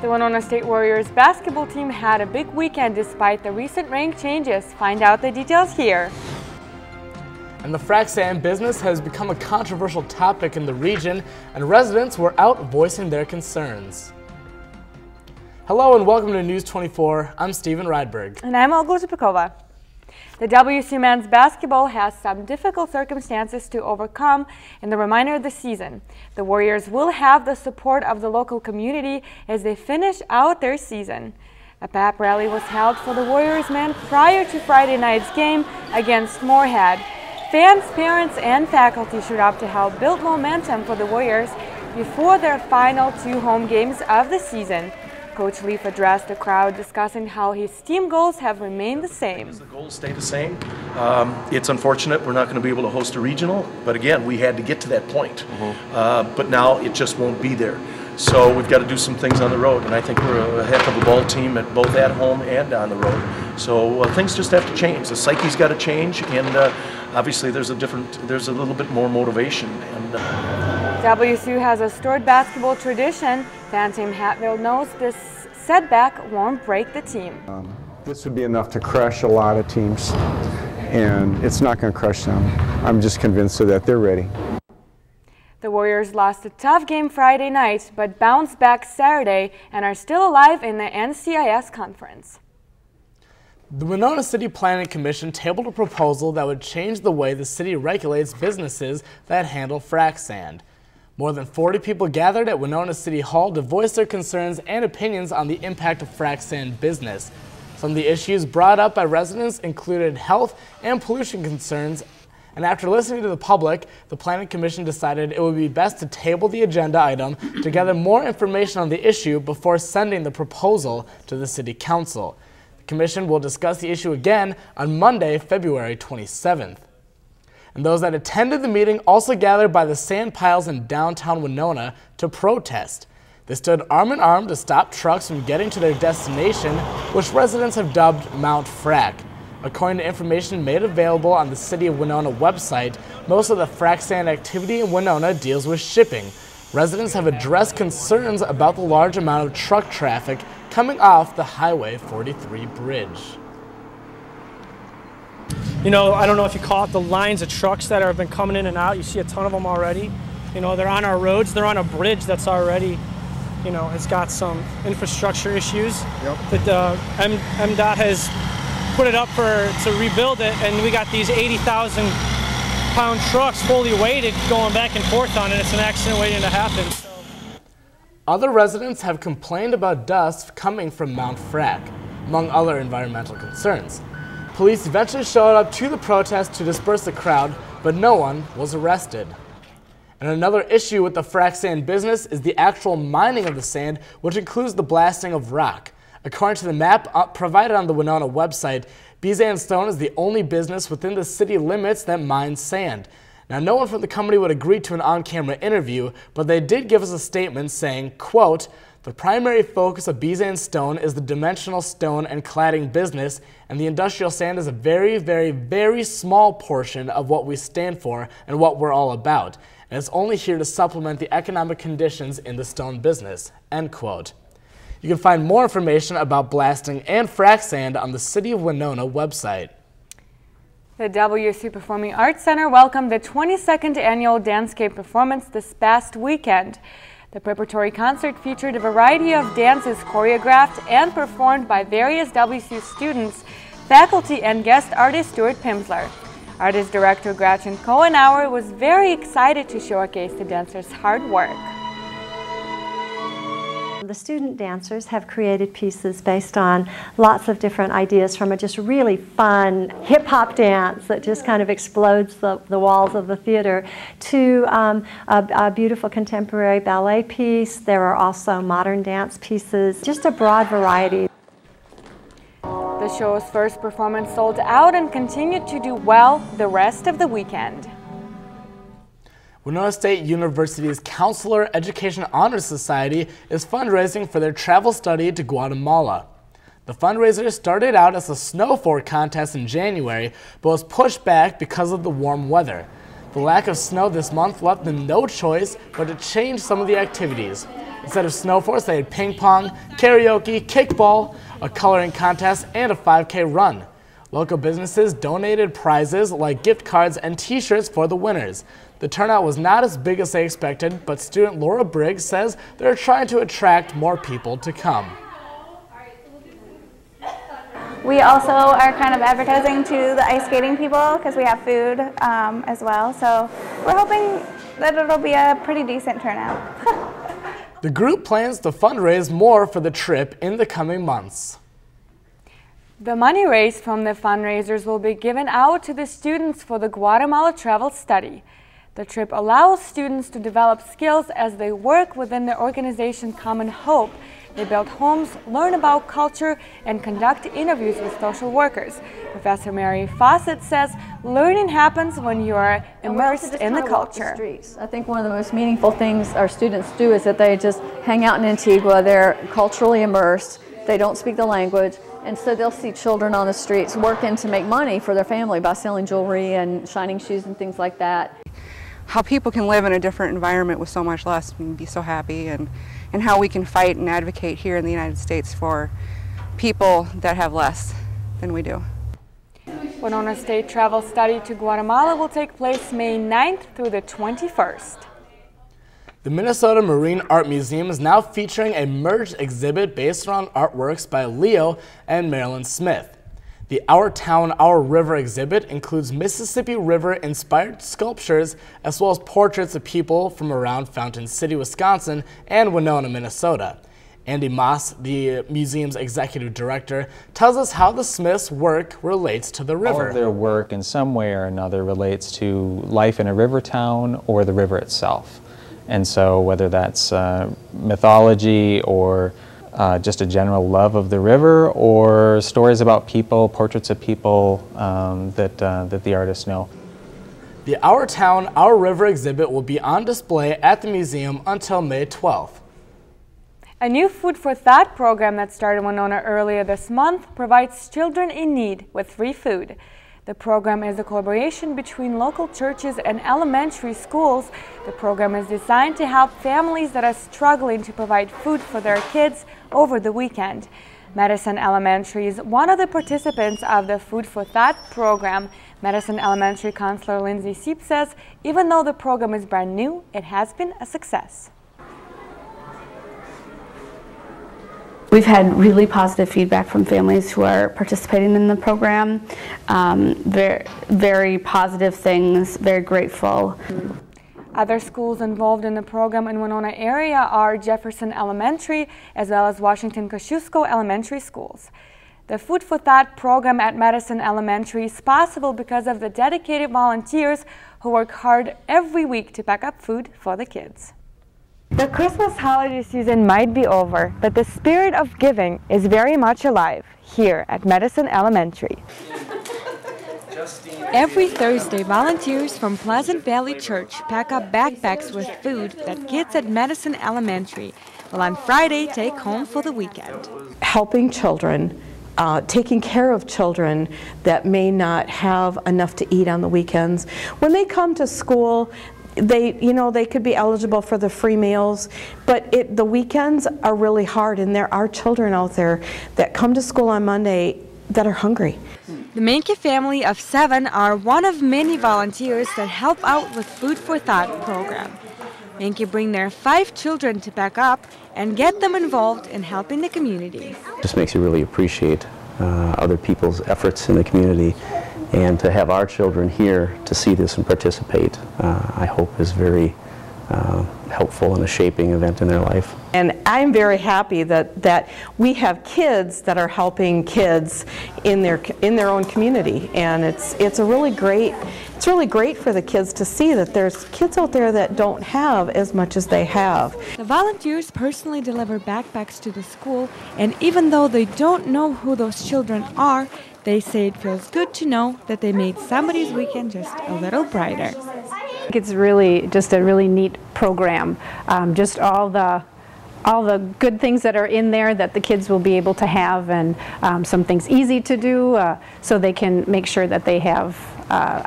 The Winona State Warriors basketball team had a big weekend despite the recent rank changes. Find out the details here. And the frac sand business has become a controversial topic in the region, and residents were out voicing their concerns. Hello and welcome to News 24. I'm Steven Rydberg. And I'm Olga Zhupikova. The WSU men's basketball has some difficult circumstances to overcome in the remainder of the season. The Warriors will have the support of the local community as they finish out their season. A pep rally was held for the Warriors men prior to Friday night's game against Moorhead. Fans, parents, and faculty showed up to help build momentum for the Warriors before their final 2 home games of the season. Coach Leaf addressed the crowd, discussing how his team goals have remained the same. The goals stay the same. It's unfortunate we're not going to be able to host a regional, but again, we had to get to that point. But now it just won't be there. So we've got to do some things on the road, and I think we're a heck of a ball team at both at home and on the road. So things just have to change. The psyche's got to change, and obviously there's a little bit more motivation. And WSU has a storied basketball tradition. Fan team Hatfield knows this setback won't break the team. This would be enough to crush a lot of teams, and it's not going to crush them. I'm just convinced that they're ready. The Warriors lost a tough game Friday night, but bounced back Saturday and are still alive in the NCIS conference. The Winona City Planning Commission tabled a proposal that would change the way the city regulates businesses that handle frac sand. More than 40 people gathered at Winona City Hall to voice their concerns and opinions on the impact of frac sand business. Some of the issues brought up by residents included health and pollution concerns, and after listening to the public, the Planning Commission decided it would be best to table the agenda item to gather more information on the issue before sending the proposal to the City Council. The Commission will discuss the issue again on Monday, February 27th. And those that attended the meeting also gathered by the sand piles in downtown Winona to protest. They stood arm in arm to stop trucks from getting to their destination, which residents have dubbed Mount Frac. According to information made available on the City of Winona website, most of the frac sand activity in Winona deals with shipping. Residents have addressed concerns about the large amount of truck traffic coming off the Highway 43 bridge. You know, I don't know if you call it the lines of trucks that have been coming in and out. You see a ton of them already. You know, they're on our roads. They're on a bridge that's already, you know, it's got some infrastructure issues. Yep. That MDOT has put it up to rebuild it, and we got these 80,000-pound trucks fully weighted going back and forth on it. It's an accident waiting to happen. Other residents have complained about dust coming from Mount Frac, among other environmental concerns. Police eventually showed up to the protest to disperse the crowd, but no one was arrested. And another issue with the frac sand business is the actual mining of the sand, which includes the blasting of rock. According to the map provided on the Winona website, Bizan Stone is the only business within the city limits that mines sand. Now, no one from the company would agree to an on-camera interview, but they did give us a statement saying, quote, "The primary focus of Bizan Stone is the dimensional stone and cladding business, and the industrial sand is a very, very, very small portion of what we stand for and what we're all about. And it's only here to supplement the economic conditions in the stone business," end quote. You can find more information about blasting and frac sand on the City of Winona website. The WSU Performing Arts Center welcomed the 22nd annual Dancescape performance this past weekend. The preparatory concert featured a variety of dances choreographed and performed by various WSU students, faculty, and guest artist Stuart Pimsler. Artist director Gretchen Cohenauer was very excited to showcase the dancers' hard work. The student dancers have created pieces based on lots of different ideas, from a just really fun hip-hop dance that just kind of explodes the walls of the theater to a beautiful contemporary ballet piece. There are also modern dance pieces, just a broad variety. The show's first performance sold out and continued to do well the rest of the weekend. Winona State University's Counselor Education Honors Society is fundraising for their travel study to Guatemala. The fundraiser started out as a snow fort contest in January, but was pushed back because of the warm weather. The lack of snow this month left them no choice but to change some of the activities. Instead of snow forts, they had ping pong, karaoke, kickball, a coloring contest, and a 5K run. Local businesses donated prizes like gift cards and t-shirts for the winners. The turnout was not as big as they expected, but student Laura Briggs says they're trying to attract more people to come. We also are kind of advertising to the ice skating people because we have food as well. So we're hoping that it'll be a pretty decent turnout. The group plans to fundraise more for the trip in the coming months. The money raised from the fundraisers will be given out to the students for the Guatemala Travel Study. The trip allows students to develop skills as they work within the organization Common Hope. They build homes, learn about culture, and conduct interviews with social workers. Professor Mary Fawcett says learning happens when you are immersed in the culture. I think one of the most meaningful things our students do is that they just hang out in Antigua. They're culturally immersed. They don't speak the language. And so they'll see children on the streets working to make money for their family by selling jewelry and shining shoes and things like that. How people can live in a different environment with so much less and be so happy, and how we can fight and advocate here in the United States for people that have less than we do. Winona State Travel Study to Guatemala will take place May 9th through the 21st. The Minnesota Marine Art Museum is now featuring a merged exhibit based around artworks by Leo and Marilyn Smith. The Our Town, Our River exhibit includes Mississippi River-inspired sculptures as well as portraits of people from around Fountain City, Wisconsin and Winona, Minnesota. Andy Moss, the museum's executive director, tells us how the Smiths' work relates to the river. All of their work in some way or another relates to life in a river town or the river itself. And so whether that's mythology or just a general love of the river, or stories about people, portraits of people that the artists know. The Our Town, Our River exhibit will be on display at the museum until May 12th. A new Food for Thought program that started in Winona earlier this month provides children in need with free food. The program is a collaboration between local churches and elementary schools. The program is designed to help families that are struggling to provide food for their kids over the weekend. Madison Elementary is one of the participants of the Food for Thought program. Madison Elementary counselor Lindsay Seep says even though the program is brand new, it has been a success. We've had really positive feedback from families who are participating in the program. Very positive things, very grateful. Other schools involved in the program in Winona area are Jefferson Elementary as well as Washington Kosciuszko Elementary Schools. The Food for Thought program at Madison Elementary is possible because of the dedicated volunteers who work hard every week to pack up food for the kids. The Christmas holiday season might be over, but the spirit of giving is very much alive here at Madison Elementary. Every Thursday, volunteers from Pleasant Valley Church pack up backpacks with food that kids at Madison Elementary will on Friday take home for the weekend. Helping children, taking care of children that may not have enough to eat on the weekends. When they come to school, they could be eligible for the free meals, but the weekends are really hard, and there are children out there that come to school on Monday that are hungry. The Menke family of 7 are one of many volunteers that help out with Food for Thought program. Menke bring their 5 children to pack up and get them involved in helping the community. It just makes you really appreciate other people's efforts in the community. And to have our children here to see this and participate, I hope is very helpful in a shaping event in their life. And I'm very happy that we have kids that are helping kids in their own community, and it's really great for the kids to see that there's kids out there that don't have as much as they have. The volunteers personally deliver backpacks to the school, and even though they don't know who those children are, they say it feels good to know that they made somebody's weekend just a little brighter. I think it's really just a really neat program. Just all the good things that are in there that the kids will be able to have, and some things easy to do so they can make sure that they have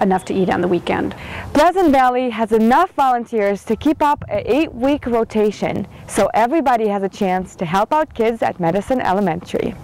enough to eat on the weekend. Pleasant Valley has enough volunteers to keep up an 8-week rotation, so everybody has a chance to help out kids at Medicine Elementary.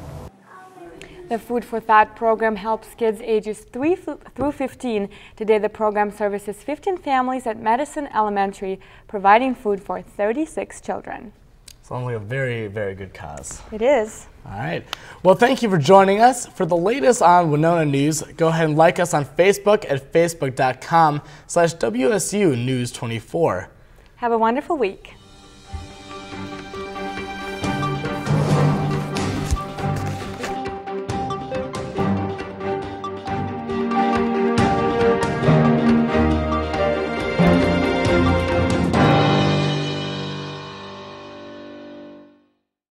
The Food for Thought program helps kids ages 3 through 15. Today the program services 15 families at Medicine Elementary, providing food for 36 children. Sounds like a very, very good cause. It is. All right. Well, thank you for joining us. For the latest on Winona News, go ahead and like us on Facebook at facebook.com/WSU News 24. Have a wonderful week.